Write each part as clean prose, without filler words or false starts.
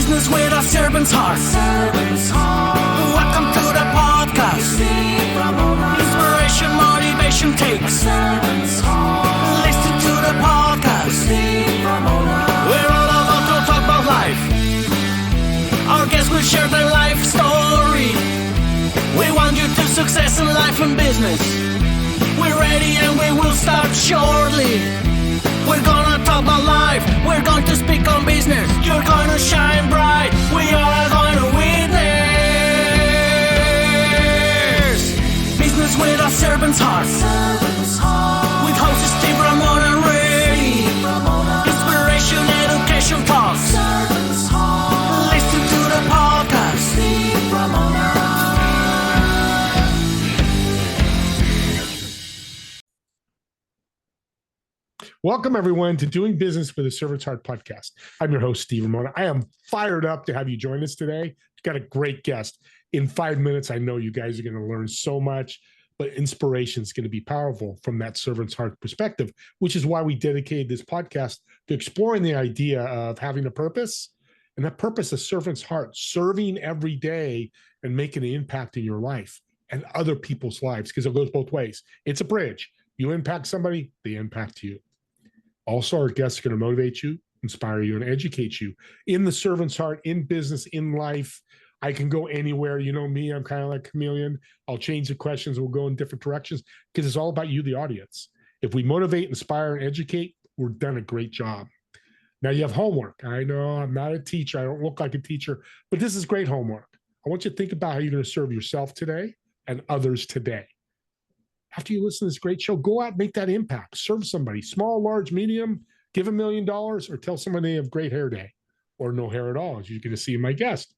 Business with a servant's heart. Welcome to the podcast. Inspiration, motivation takes. Listen to the podcast. We're all about to talk about life. Our guests will share their life story. We want you to success in life and business. We're ready and we will start shortly. We're gonna talk about life. We're going to speak on business. You're gonna shine bright. We are going to witness. Business with a servant's heart. With hosts Steve, Ramona, and Ray. Inspiration, education talks. Listen to the podcast. Steve, Ramona. Welcome, everyone, to Doing Business with a Servant's Heart podcast. I'm your host, Steve Ramona. I am fired up to have you join us today. We've got a great guest. In 5 minutes, I know you guys are going to learn so much, but inspiration is going to be powerful from that servant's heart perspective, which is why we dedicated this podcast to exploring the idea of having a purpose, and that purpose is servant's heart, serving every day and making an impact in your life and other people's lives, because it goes both ways. It's a bridge. You impact somebody, they impact you. Also, our guests are going to motivate you, inspire you, and educate you in the servant's heart, in business, in life. I can go anywhere. You know me, I'm kind of like a chameleon. I'll change the questions. We'll go in different directions because it's all about you, the audience. If we motivate, inspire, and educate, we're done a great job. Now you have homework. I know I'm not a teacher. I don't look like a teacher, but this is great homework. I want you to think about how you're going to serve yourself today and others today. After you listen to this great show, go out and make that impact. Serve somebody, small, large, medium, give $1 million, or tell someone they have great hair day or no hair at all, as you're going to see in my guest.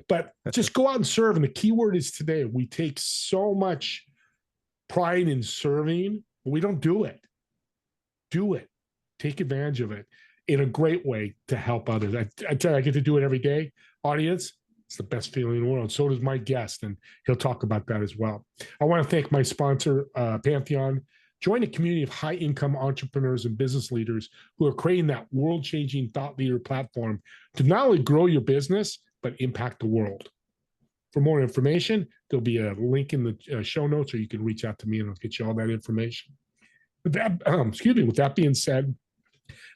But just go out and serve. And the key word is today. We take so much pride in serving, but we don't do it. Do it. Take advantage of it in a great way to help others. I tell you, I get to do it every day. Audience, it's the best feeling in the world. So does my guest, and he'll talk about that as well. I want to thank my sponsor, Pantheon. Join a community of high-income entrepreneurs and business leaders who are creating that world-changing thought leader platform to not only grow your business, but impact the world. For more information, there'll be a link in the show notes, or you can reach out to me and I'll get you all that information. With that being said,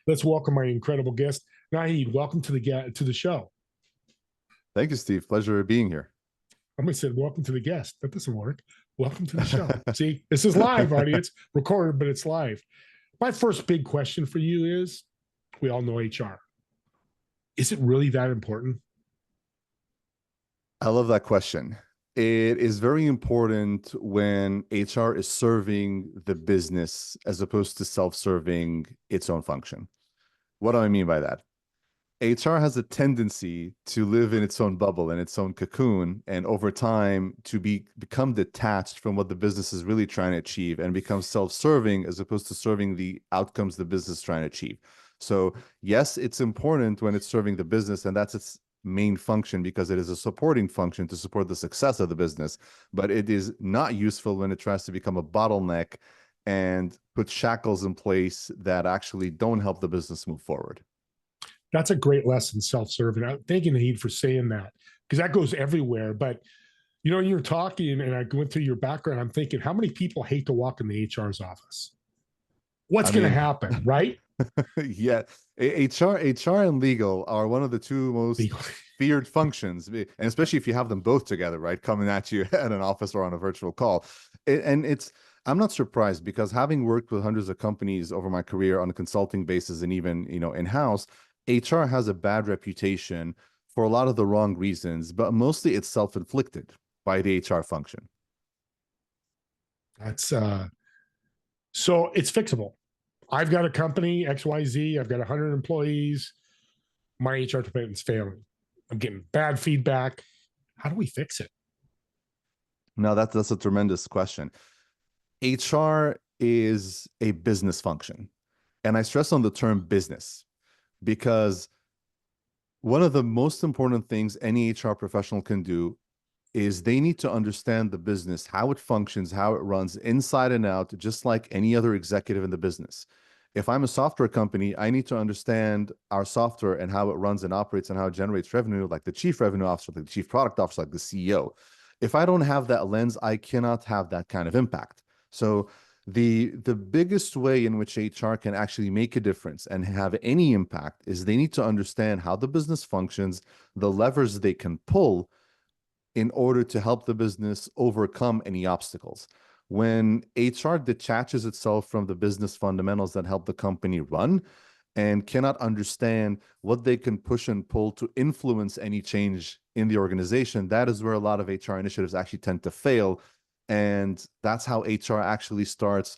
let's welcome my incredible guest, Naheed. Welcome to the show. Thank you, Steve. Pleasure being here. I'm going to say, welcome to the guest. That doesn't work. Welcome to the show. See, this is live, audience, recorded, but it's live. My first big question for you is, we all know HR. Is it really that important? I love that question. It is very important when HR is serving the business as opposed to self-serving its own function. What do I mean by that? HR has a tendency to live in its own bubble and its own cocoon, and over time to become detached from what the business is really trying to achieve and become self-serving as opposed to serving the outcomes the business is trying to achieve. So yes, it's important when it's serving the business, and that's its main function because it is a supporting function to support the success of the business, but it is not useful when it tries to become a bottleneck and put shackles in place that actually don't help the business move forward. That's a great lesson, self-serving. Thank you, Naheed, for saying that, because that goes everywhere. But, you know, you're talking and I went through your background, I'm thinking, how many people hate to walk in the HR's office? What's going to happen, right? Yeah. HR and legal are one of the two most feared functions, and especially if you have them both together, right? Coming at you at an office or on a virtual call. I'm not surprised because having worked with hundreds of companies over my career on a consulting basis and even, in-house, HR has a bad reputation for a lot of the wrong reasons, but mostly it's self-inflicted by the HR function. That's so it's fixable. I've got a company, XYZ, I've got 100 employees. My HR department's failing. I'm getting bad feedback. How do we fix it? No, that's a tremendous question. HR is a business function. And I stress on the term business, because one of the most important things any HR professional can do is they need to understand the business, how it functions, how it runs inside and out, just like any other executive in the business. If I'm a software company, I need to understand our software and how it runs and operates and how it generates revenue, like the chief revenue officer, like the chief product officer, like the CEO. If I don't have that lens, I cannot have that kind of impact. So the biggest way in which HR can actually make a difference and have any impact is they need to understand how the business functions, the levers they can pull in order to help the business overcome any obstacles. When HR detaches itself from the business fundamentals that help the company run and cannot understand what they can push and pull to influence any change in the organization, that is where a lot of HR initiatives actually tend to fail. And that's how HR actually starts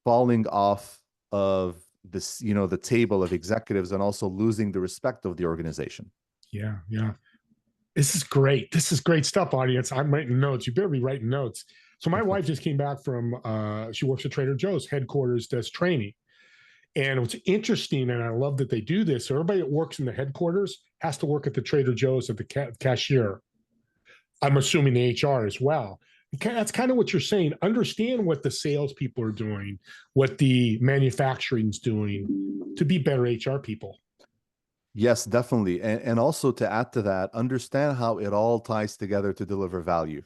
falling off of this, the table of executives and also losing the respect of the organization. Yeah, yeah. This is great. This is great stuff, audience. I'm writing notes. You better be writing notes. So my wife just came back from, she works at Trader Joe's headquarters, does training. And what's interesting, and I love that they do this, so everybody that works in the headquarters has to work at the Trader Joe's at the cashier. I'm assuming the HR as well. That's kind of what you're saying. Understand what the salespeople are doing, what the manufacturing's doing to be better HR people. Yes, definitely. And also to add to that, understand how it all ties together to deliver value.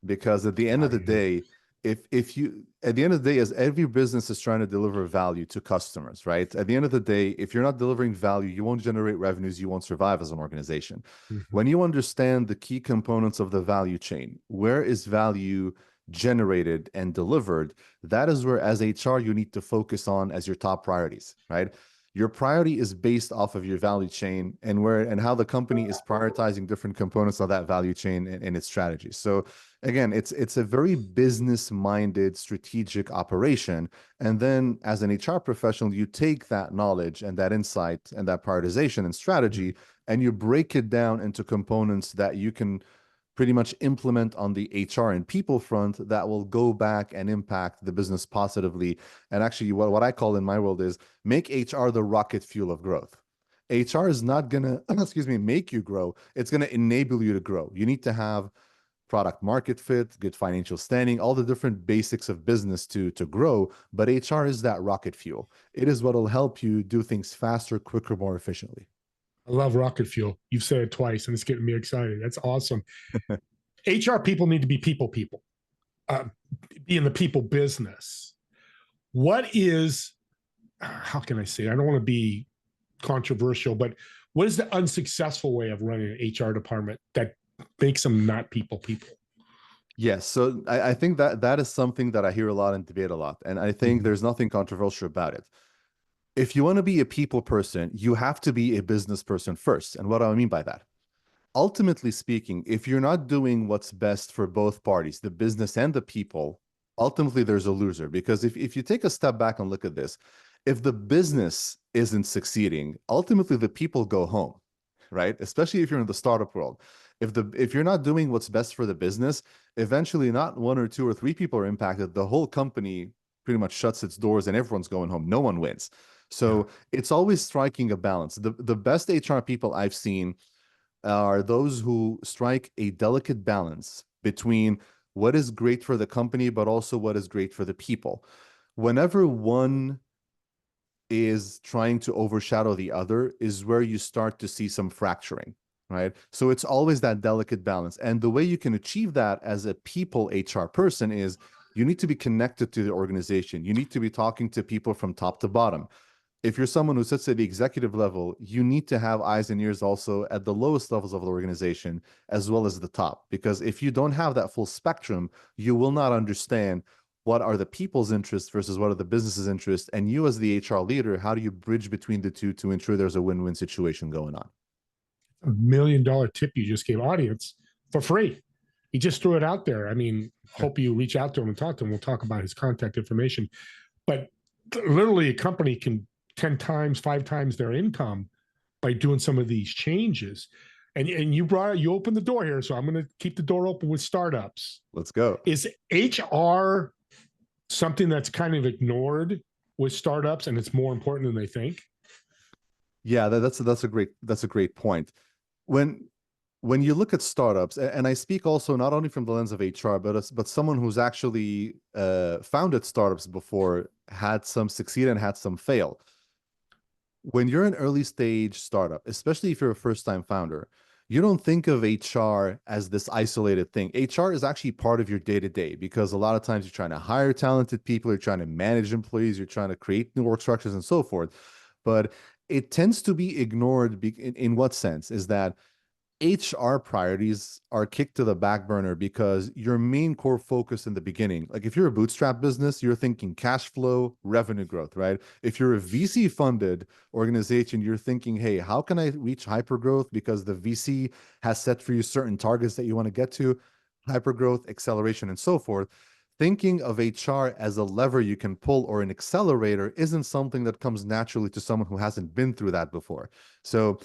Because at the end of the day, if you at the end of the day, as every business is trying to deliver value to customers, right? At the end of the day, if you're not delivering value, you won't generate revenues, you won't survive as an organization. When you understand the key components of the value chain, where is value generated and delivered, that is where as HR you need to focus on as your top priorities, right? Your priority is based off of your value chain and how the company is prioritizing different components of that value chain and its strategies. So again, it's a very business-minded strategic operation. And then as an HR professional, you take that knowledge and that insight and that prioritization and strategy, and you break it down into components that you can pretty much implement on the HR and people front that will go back and impact the business positively. And actually, what I call in my world is make HR the rocket fuel of growth. HR is not going to, make you grow. It's going to enable you to grow. You need to have product market fit, good financial standing, all the different basics of business to grow. But HR is that rocket fuel. It is what will help you do things faster, quicker, more efficiently. I love rocket fuel. You've said it twice, and it's getting me excited. That's awesome. HR people need to be people, be in the people business. What is, how can I say, I don't want to be controversial, but what is the unsuccessful way of running an HR department that makes them not people? Yes, so I think that is something that I hear a lot and debate a lot, and I think there's nothing controversial about it. If you want to be a people person, you have to be a business person first. And what do I mean by that? Ultimately speaking, if you're not doing what's best for both parties, the business and the people, ultimately there's a loser. Because if you take a step back and look at this, if the business isn't succeeding, ultimately the people go home, right? Especially if you're in the startup world. If you're not doing what's best for the business, eventually not one or two or three people are impacted. The whole company pretty much shuts its doors and everyone's going home. No one wins. So it's always striking a balance. The best HR people I've seen are those who strike a delicate balance between what is great for the company, but also what is great for the people. Whenever one is trying to overshadow the other is where you start to see some fracturing, right? So it's always that delicate balance. And the way you can achieve that as a people HR person is you need to be connected to the organization. You need to be talking to people from top to bottom. If you're someone who sits at the executive level, you need to have eyes and ears also at the lowest levels of the organization, as well as the top. Because if you don't have that full spectrum, you will not understand what are the people's interests versus what are the business's interests. And you as the HR leader, how do you bridge between the two to ensure there's a win-win situation going on? $1 million tip you just gave audience for free. He just threw it out there. I mean, hope you reach out to him and talk to him. We'll talk about his contact information. But literally a company can 10 times, 5 times their income by doing some of these changes. And you opened the door here, so I'm going to keep the door open with startups. Let's go. Is HR something that's kind of ignored with startups and it's more important than they think? Yeah, that's a great point. When when you look at startups, and I speak also not only from the lens of HR, but someone who's actually founded startups before, had some succeed and had some fail. When you're an early stage startup, especially if you're a first-time founder, you don't think of HR as this isolated thing. HR is actually part of your day-to-day, because a lot of times you're trying to hire talented people, you're trying to manage employees, you're trying to create new work structures and so forth. But it tends to be ignored in what sense? Is that HR priorities are kicked to the back burner because your main core focus in the beginning, like if you're a bootstrap business, you're thinking cash flow, revenue growth, right? If you're a VC funded organization, you're thinking, hey, how can I reach hyper growth? Because the VC has set for you certain targets that you want to get to, hyper growth, acceleration, and so forth. Thinking of HR as a lever you can pull or an accelerator isn't something that comes naturally to someone who hasn't been through that before. So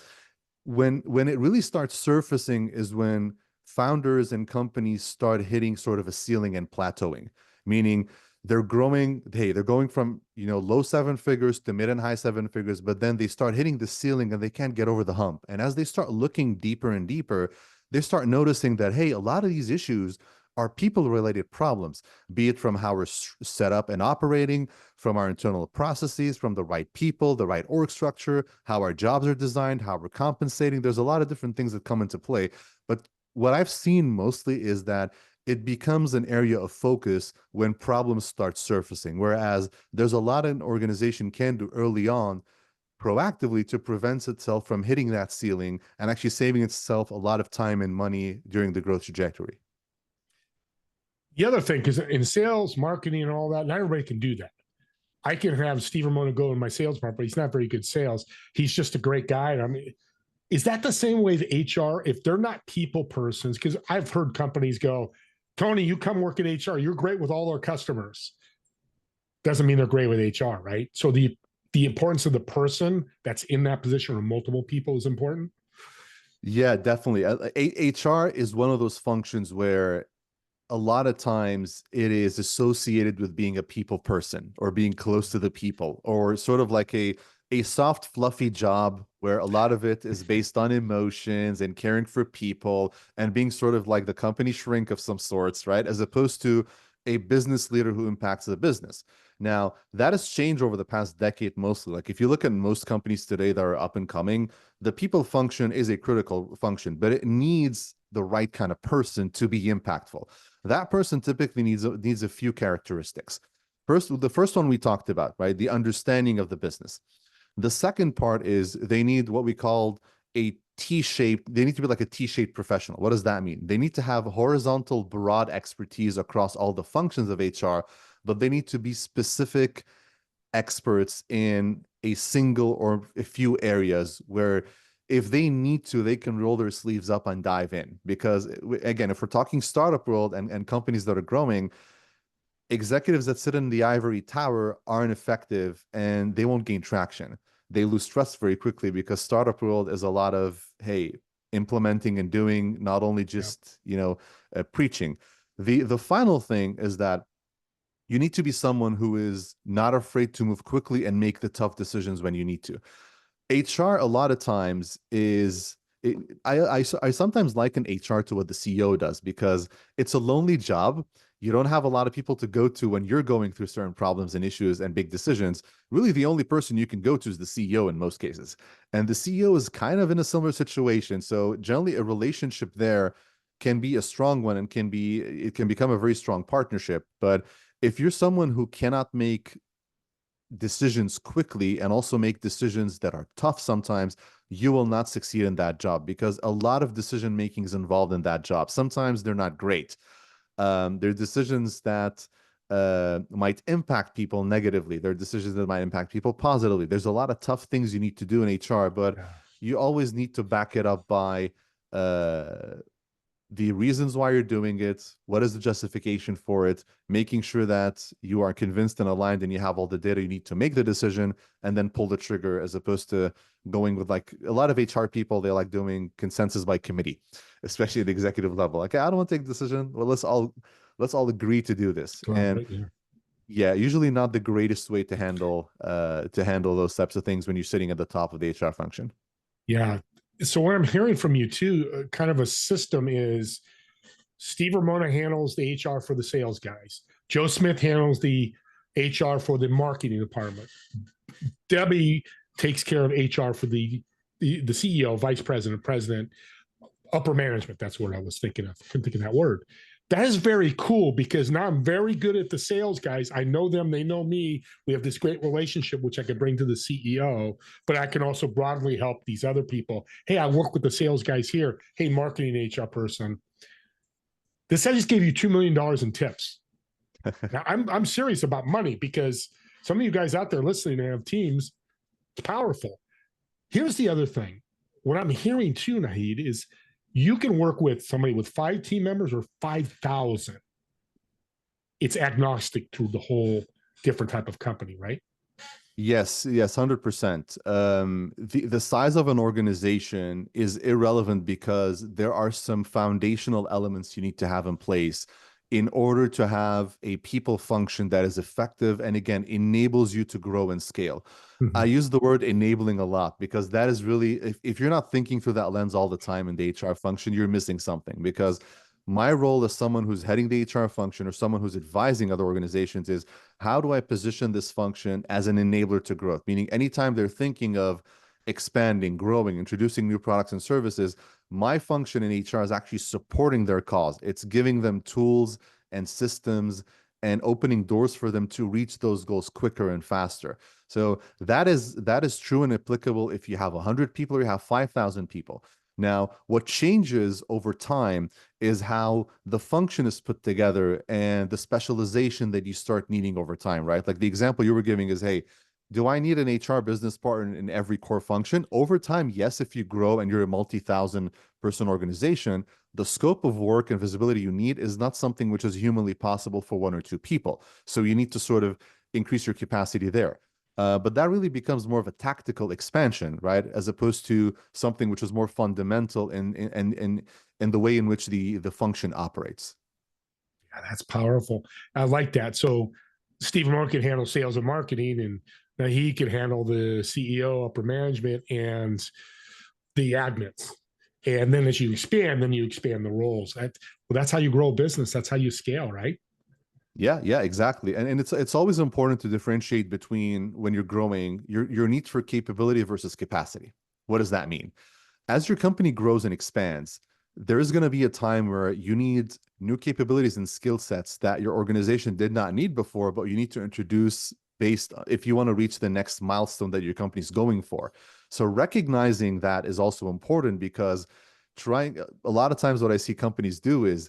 when it really starts surfacing is when founders and companies start hitting sort of a ceiling and plateauing, meaning they're growing, hey, they're going from, low seven figures to mid and high seven figures, but then they start hitting the ceiling and they can't get over the hump. And as they start looking deeper and deeper, they start noticing that, hey, a lot of these issues are people-related problems, be it from how we're set up and operating, from our internal processes, from the right people, the right org structure, how our jobs are designed, how we're compensating. There's a lot of different things that come into play. But what I've seen mostly is that it becomes an area of focus when problems start surfacing, whereas there's a lot an organization can do early on proactively to prevent itself from hitting that ceiling and actually saving itself a lot of time and money during the growth trajectory. The other thing, because in sales, marketing, and all that, not everybody can do that. I can have Steve Ramona go in my sales part, but he's not very good sales. He's just a great guy. I mean, is that the same way with HR? If they're not people persons, because I've heard companies go, Tony, you come work at HR, you're great with all our customers. Doesn't mean they're great with HR, right? So the importance of the person that's in that position or multiple people is important. Yeah, definitely. HR is one of those functions where a lot of times it is associated with being a people person or being close to the people, or sort of like a soft, fluffy job where a lot of it is based on emotions and caring for people and being sort of like the company shrink of some sorts, right? As opposed to a business leader who impacts the business. Now, that has changed over the past decade mostly. Like if you look at most companies today that are up and coming, the people function is a critical function, but it needs the right kind of person to be impactful. That person typically needs a few characteristics. The first one we talked about, right? The understanding of the business. The second part is they need what we call a T-shaped, they need to be like a T-shaped professional. What does that mean? They need to have horizontal, broad expertise across all the functions of HR, but they need to be specific experts in a single or a few areas where if they need to, they can roll their sleeves up and dive in. Because again, if we're talking startup world and companies that are growing, executives that sit in the ivory tower aren't effective and they won't gain traction. They lose trust very quickly because startup world is a lot of, hey, implementing and doing, not only just, preaching. The final thing is that you need to be someone who is not afraid to move quickly and make the tough decisions when you need to. HR a lot of times is I sometimes liken HR to what the CEO does, because it's a lonely job. You don't have a lot of people to go to when you're going through certain problems and issues and big decisions. Really, the only person you can go to is the CEO in most cases. And the CEO is kind of in a similar situation. So generally a relationship there can be a strong one and it can become a very strong partnership. But if you're someone who cannot make decisions quickly and also make decisions that are tough sometimes, you will not succeed in that job, because a lot of decision making is involved in that job. Sometimes they're not great. They're decisions that might impact people negatively. There are decisions that might impact people positively. There's a lot of tough things you need to do in HR, but you always need to back it up by the reasons why you're doing it, what is the justification for it, making sure that you are convinced and aligned and you have all the data you need to make the decision, and then pull the trigger, as opposed to going with, like, a lot of HR people, they like doing consensus by committee, especially at the executive level. Like, I don't want to take the decision. Well, let's all agree to do this. Yeah, usually not the greatest way to handle those types of things when you're sitting at the top of the HR function. Yeah. So what I'm hearing from you too, kind of a system is Steve Ramona handles the HR for the sales guys. Joe Smith handles the HR for the marketing department. Debbie takes care of HR for the CEO, vice president, president, upper management. That's what I was thinking of. Couldn't think of that word. That is very cool because now I'm very good at the sales guys. I know them, they know me. We have this great relationship, which I can bring to the CEO, but I can also broadly help these other people. Hey, I work with the sales guys here. Hey, marketing HR person. This I just gave you $2 million in tips. Now I'm serious about money because some of you guys out there listening and have teams, it's powerful. Here's the other thing. What I'm hearing too, Naheed, is you can work with somebody with 5 team members or 5,000. It's agnostic to the whole different type of company, right? Yes, 100%. The size of an organization is irrelevant because there are some foundational elements you need to have in place in order to have a people function that is effective and again enables you to grow and scale. Mm-hmm. I use the word enabling a lot because that is really, if you're not thinking through that lens all the time in the HR function, you're missing something. Because my role as someone who's heading the HR function or someone who's advising other organizations is how do I position this function as an enabler to growth? Meaning anytime they're thinking of expanding, growing, introducing new products and services, my function in HR is actually supporting their cause. It's giving them tools and systems and opening doors for them to reach those goals quicker and faster. So that is true and applicable if you have 100 people or you have 5,000 people. Now, what changes over time is how the function is put together and the specialization that you start needing over time, right? Like the example you were giving is, hey, do I need an HR business partner in every core function? Over time, yes, if you grow and you're a multi-thousand person organization, the scope of work and visibility you need is not something which is humanly possible for 1 or 2 people. So you need to sort of increase your capacity there. But that really becomes more of a tactical expansion, right? As opposed to something which is more fundamental in the way in which the function operates. Yeah, that's powerful. I like that. So Steve Moore can handle sales and marketing, and now he can handle the CEO, upper management, and the admins. And then as you expand, then you expand the roles. That's how you grow a business. That's how you scale, right? Yeah, exactly. And it's always important to differentiate between when you're growing your need for capability versus capacity. What does that mean? As your company grows and expands, there is going to be a time where you need new capabilities and skill sets that your organization did not need before, but you need to introduce based if you want to reach the next milestone that your company's going for. So recognizing that is also important because a lot of times what I see companies do is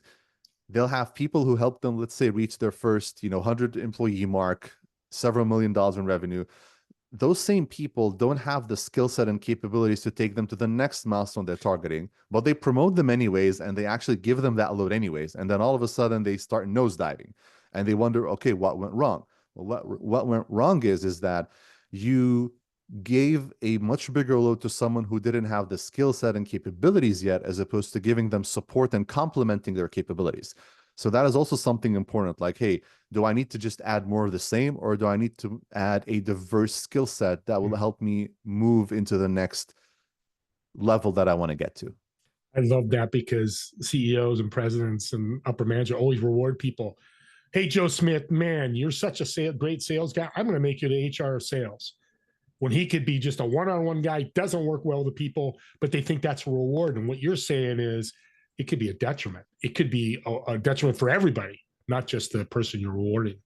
they'll have people who help them, let's say, reach their first, 100 employee mark, several $1 million in revenue. Those same people don't have the skill set and capabilities to take them to the next milestone they're targeting, but they promote them anyways, and they actually give them that load anyways. And then all of a sudden they start nosediving and they wonder, okay, what went wrong? Well, what went wrong is that you gave a much bigger load to someone who didn't have the skill set and capabilities yet, as opposed to giving them support and complementing their capabilities. So that is also something important. Like, hey, do I need to just add more of the same, or do I need to add a diverse skill set that will help me move into the next level that I want to get to? I love that because CEOs and presidents and upper management always reward people. Hey, Joe Smith, man, you're such a great sales guy. I'm going to make you the HR sales. When he could be just a one-on-one guy, doesn't work well with people, but they think that's a reward. And what you're saying is it could be a detriment. It could be a detriment for everybody, not just the person you're rewarding.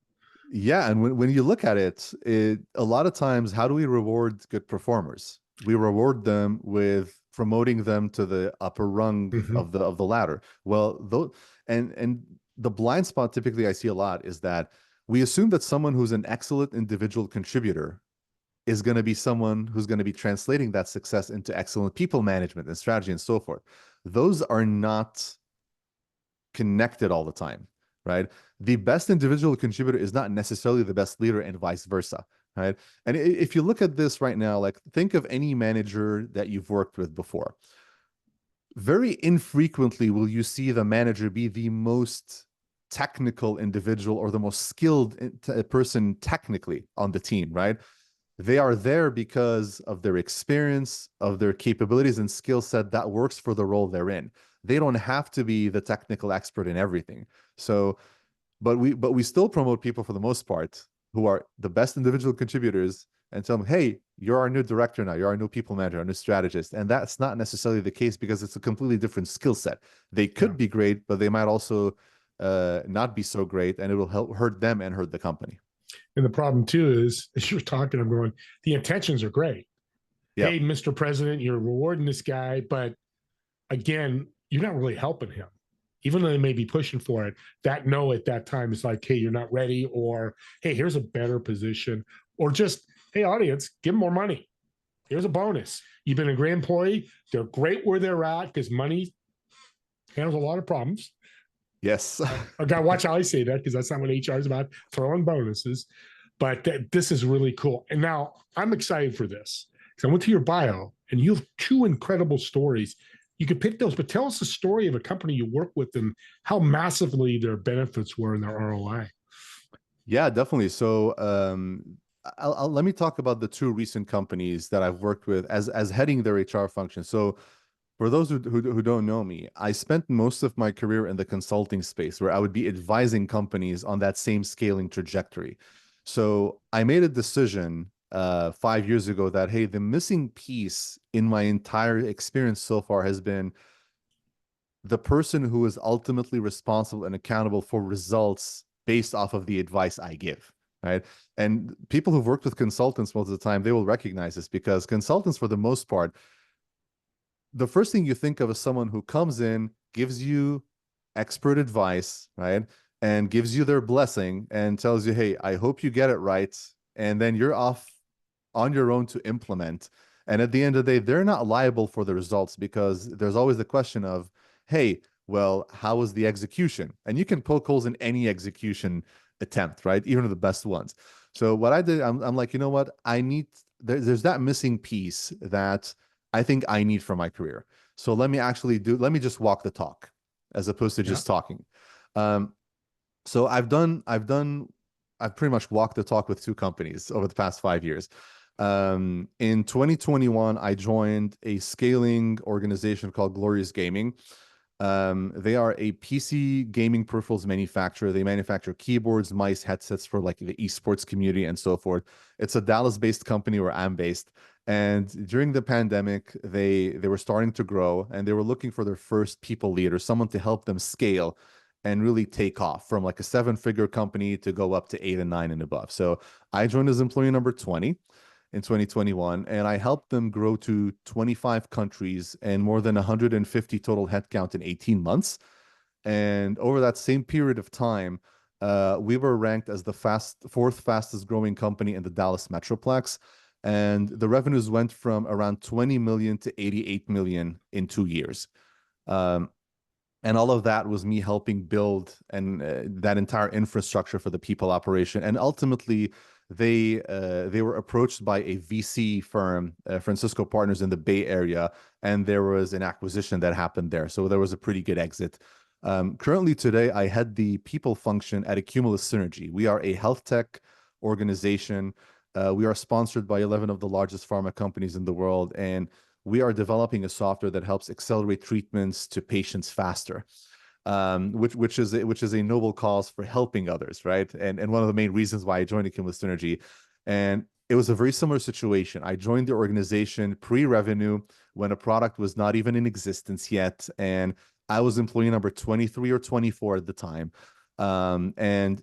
Yeah, and when you look at it, a lot of times, how do we reward good performers? We reward them with promoting them to the upper rung of the ladder. Well, and the blind spot typically I see a lot is that we assume that someone who's an excellent individual contributor is going to be someone who's going to be translating that success into excellent people management and strategy and so forth. Those are not connected all the time, right? The best individual contributor is not necessarily the best leader and vice versa, right? And if you look at this right now, like think of any manager that you've worked with before. Very infrequently will you see the manager be the most technical individual or the most skilled person technically on the team, right? They are there because of their experience, of their capabilities and skill set that works for the role they're in. They don't have to be the technical expert in everything. So, but we still promote people for the most part who are the best individual contributors and tell them, hey, you're our new director now, you're our new people manager, our new strategist. And that's not necessarily the case because it's a completely different skill set. They could be great, but they might also not be so great, and it will hurt them and hurt the company. And the problem too is, as you're talking, I'm going, the intentions are great. Yep. Hey, Mr. President, you're rewarding this guy, but again, you're not really helping him. Even though they may be pushing for it, that no at that time is like, hey, you're not ready, or hey, here's a better position, or just, hey, audience, give them more money. Here's a bonus. You've been a great employee. They're great where they're at because money handles a lot of problems. Yes. I got to watch how I say that because that's not what HR is about, throwing bonuses. But this is really cool. And now I'm excited for this because I went to your bio and you have two incredible stories. You could pick those, but tell us the story of a company you work with and how massively their benefits were in their ROI. Yeah, definitely. So let me talk about the two recent companies that I've worked with as heading their HR function. So for those who don't know me, I spent most of my career in the consulting space where I would be advising companies on that same scaling trajectory. So I made a decision 5 years ago that, hey, the missing piece in my entire experience so far has been the person who is ultimately responsible and accountable for results based off of the advice I give, right? And people who've worked with consultants most of the time, they will recognize this because consultants, for the most part, the first thing you think of is someone who comes in, gives you expert advice, right? And gives you their blessing and tells you, hey, I hope you get it right. And then you're off on your own to implement. And at the end of the day, they're not liable for the results because there's always the question of, hey, well, how was the execution? And you can poke holes in any execution attempt, right? Even the best ones. So what I did, I'm like, you know what? There's that missing piece that I think I need for my career. So let me just walk the talk as opposed to just talking. So I've pretty much walked the talk with two companies over the past 5 years. In 2021, I joined a scaling organization called Glorious Gaming. They are a PC gaming peripherals manufacturer. They manufacture keyboards, mice, headsets for like the esports community and so forth. It's a Dallas-based company where I'm based. And during the pandemic, they were starting to grow and they were looking for their first people leader, someone to help them scale and really take off from like a 7-figure company to go up to 8 and 9 and above. So I joined as employee number 20 in 2021, and I helped them grow to 25 countries and more than 150 total headcount in 18 months. And over that same period of time, we were ranked as the fourth fastest growing company in the Dallas Metroplex. And the revenues went from around 20 million to 88 million in 2 years. And all of that was me helping build that entire infrastructure for the people operation. And ultimately, they were approached by a VC firm, Francisco Partners in the Bay Area, and there was an acquisition that happened there. So there was a pretty good exit. Currently today, I head the people function at Accumulus Synergy. We are a health tech organization. We are sponsored by 11 of the largest pharma companies in the world, and we are developing a software that helps accelerate treatments to patients faster, which is a noble cause for helping others, right? And one of the main reasons why I joined Accumulus Synergy. And it was a very similar situation. I joined the organization pre-revenue when a product was not even in existence yet, and I was employee number 23 or 24 at the time. And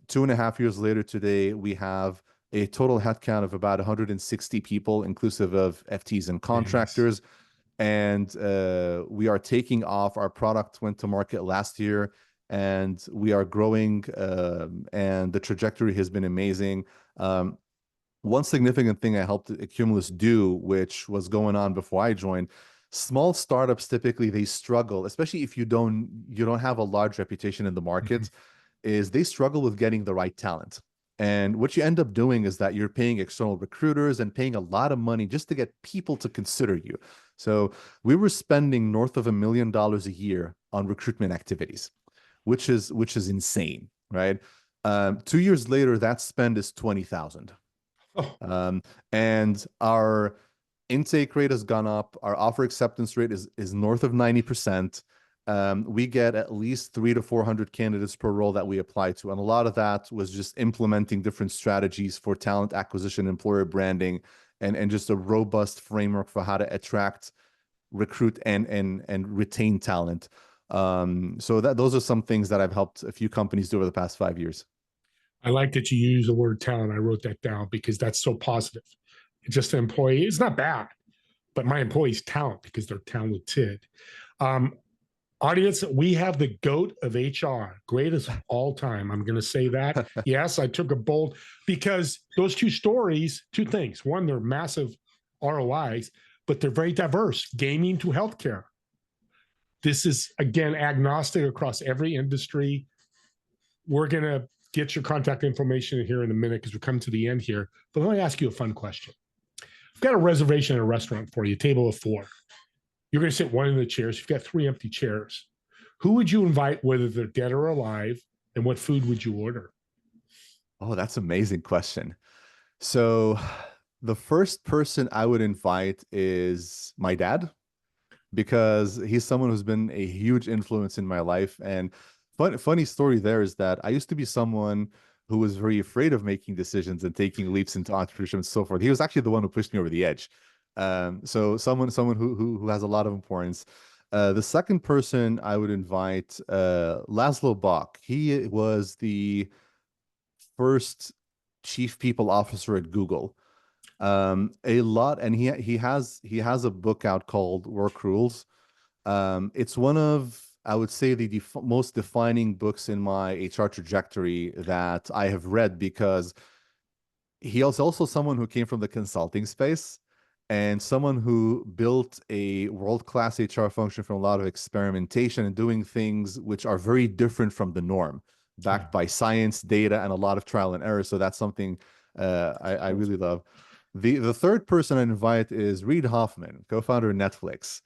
2.5 years later today, we have a total headcount of about 160 people, inclusive of FTs and contractors. Yes. And we are taking off. Our product went to market last year, and we are growing, and the trajectory has been amazing. One significant thing I helped Accumulus do, which was going on before I joined, small startups typically they struggle, especially if you don't have a large reputation in the market, is they struggle with getting the right talent. And what you end up doing is that you're paying external recruiters and paying a lot of money just to get people to consider you. So we were spending north of $1 million a year on recruitment activities, which is insane, right? 2 years later, that spend is 20,000. Oh, And our intake rate has gone up. Our offer acceptance rate is north of 90%. We get at least 300 to 400 candidates per role that we apply to. And a lot of that was just implementing different strategies for talent acquisition, employer branding, and just a robust framework for how to attract, recruit, and retain talent. So those are some things that I've helped a few companies do over the past 5 years. I like that you use the word talent. I wrote that down because that's so positive. It's just an employee. It's not bad, but my employees talent because they're talented. Um, Audience, we have the GOAT of HR, greatest of all time. I'm going to say that. Yes, I took a bold because those two stories, two things. One, they're massive ROIs, but they're very diverse, gaming to healthcare. This is, again, agnostic across every industry. We're going to get your contact information here in a minute because we're coming to the end here. But let me ask you a fun question. I've got a reservation at a restaurant for you, table of 4. You're going to sit one in the chairs. You've got 3 empty chairs. Who would you invite, whether they're dead or alive, and what food would you order? Oh, that's an amazing question. So the first person I would invite is my dad, because he's someone who's been a huge influence in my life. And funny story there is that I used to be someone who was very afraid of making decisions and taking leaps into entrepreneurship and so forth. He was actually the one who pushed me over the edge. So someone who has a lot of importance. The second person I would invite, Laszlo Bock. He was the first chief people officer at Google. And he has a book out called Work Rules. It's one of, I would say, the most defining books in my HR trajectory that I have read, because he is also someone who came from the consulting space and someone who built a world-class HR function from a lot of experimentation and doing things which are very different from the norm, backed by science, data, and a lot of trial and error. So that's something I really love. The third person I invite is Reid Hoffman, co-founder of Netflix.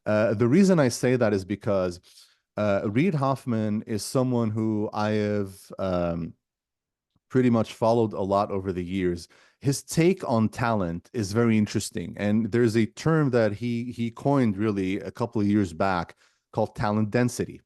The reason I say that is because Reid Hoffman is someone who I have pretty much followed a lot over the years. His take on talent is very interesting, and there's a term that he coined really a couple of years back called talent density.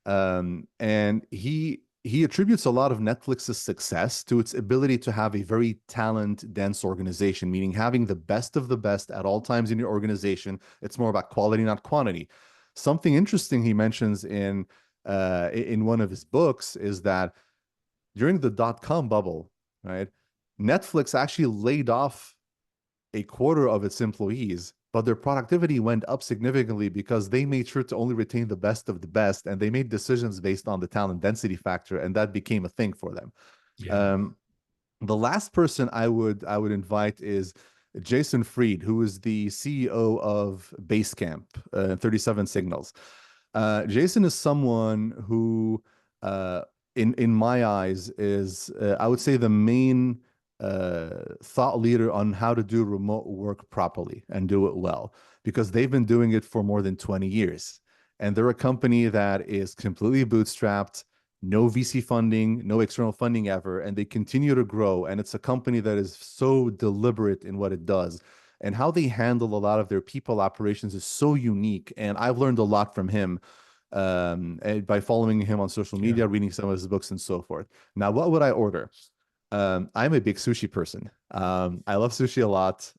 And he attributes a lot of Netflix's success to its ability to have a very talent-dense organization, meaning having the best of the best at all times in your organization. It's more about quality, not quantity. Something interesting he mentions in one of his books is that during the dot-com bubble, right, Netflix actually laid off a quarter of its employees, but their productivity went up significantly because they made sure to only retain the best of the best, and they made decisions based on the talent density factor, and that became a thing for them. Yeah. The last person I would invite is Jason Fried, who is the CEO of Basecamp, 37 Signals. Jason is someone who, in my eyes, is I would say the main thought leader on how to do remote work properly and do it well, because they've been doing it for more than 20 years. And they're a company that is completely bootstrapped, no VC funding, no external funding ever, and they continue to grow. And it's a company that is so deliberate in what it does. And how they handle a lot of their people operations is so unique. And I've learned a lot from him by following him on social media, reading some of his books and so forth. Now, what would I order? I'm a big sushi person. I love sushi a lot.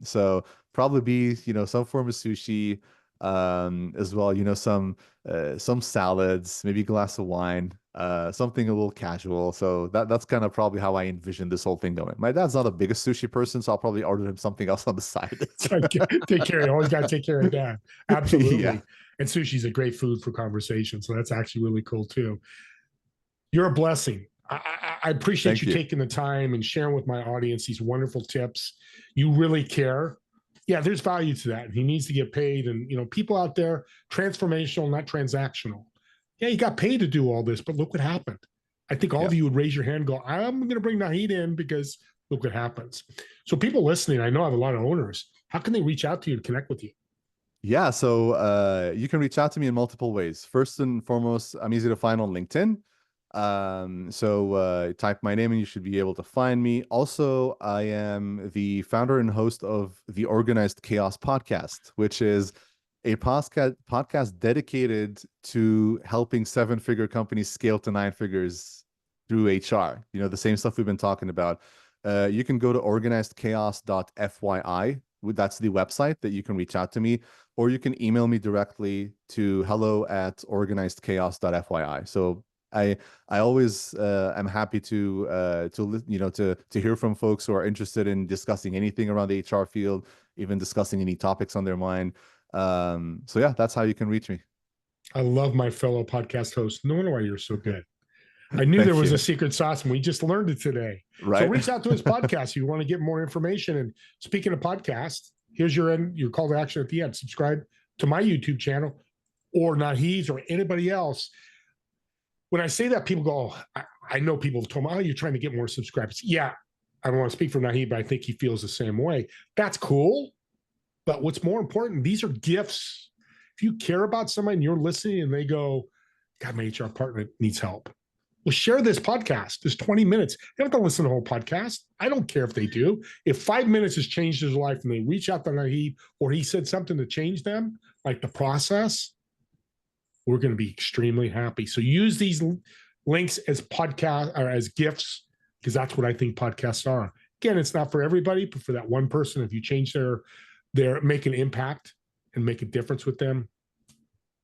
So probably be, some form of sushi, as well, some salads, maybe a glass of wine, something a little casual. So that's kind of probably how I envision this whole thing going. My dad's not the biggest sushi person, so I'll probably order him something else on the side. Take care. You always got to take care of dad. Absolutely. Yeah. And sushi is a great food for conversation. So that's actually really cool too. You're a blessing. I appreciate you taking the time and sharing with my audience these wonderful tips. You really care. Yeah, there's value to that. He needs to get paid. And, people out there, transformational, not transactional. Yeah, you got paid to do all this, but look what happened. I think all of you would raise your hand and go, I'm going to bring Naheed in because look what happens. So people listening, I know I have a lot of owners. How can they reach out to you to connect with you? Yeah, so you can reach out to me in multiple ways. First and foremost, I'm easy to find on LinkedIn. So type my name and you should be able to find me. Also, I am the founder and host of the Organized Chaos podcast, which is a podcast dedicated to helping 7-figure companies scale to 9 figures through HR. You know, the same stuff we've been talking about. You can go to organizedchaos.fyi. That's the website that you can reach out to me, or you can email me directly to hello@organizedchaos.fyi. So I always am happy to hear from folks who are interested in discussing anything around the HR field, even discussing any topics on their mind. So yeah, that's how you can reach me. I love my fellow podcast hosts. No wonder why you're so good. I knew there was a secret sauce, and we just learned it today. Right. So reach out to his podcast if you want to get more information. And speaking of podcasts, here's your call to action at the end. Subscribe to my YouTube channel or Naheed's or anybody else. When I say that, people go, oh, I know people have told me, oh, you're trying to get more subscribers. Yeah, I don't want to speak for Naheed, but I think he feels the same way. That's cool. But what's more important, these are gifts. If you care about somebody and you're listening and they go, God, my HR partner needs help. Well, share this podcast. It's 20 minutes. You don't have to listen to the whole podcast. I don't care if they do. If 5 minutes has changed their life and they reach out to Naheed or he said something to change them, like the process, we're going to be extremely happy. So use these links as podcast or as gifts, because that's what I think podcasts are. Again, it's not for everybody, but for that one person, if you change their make an impact and make a difference with them,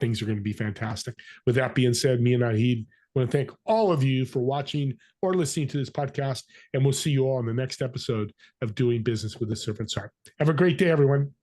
things are going to be fantastic. With that being said, me and Naheed want to thank all of you for watching or listening to this podcast, and we'll see you all in the next episode of Doing Business with a Servant's Heart. Have a great day, everyone.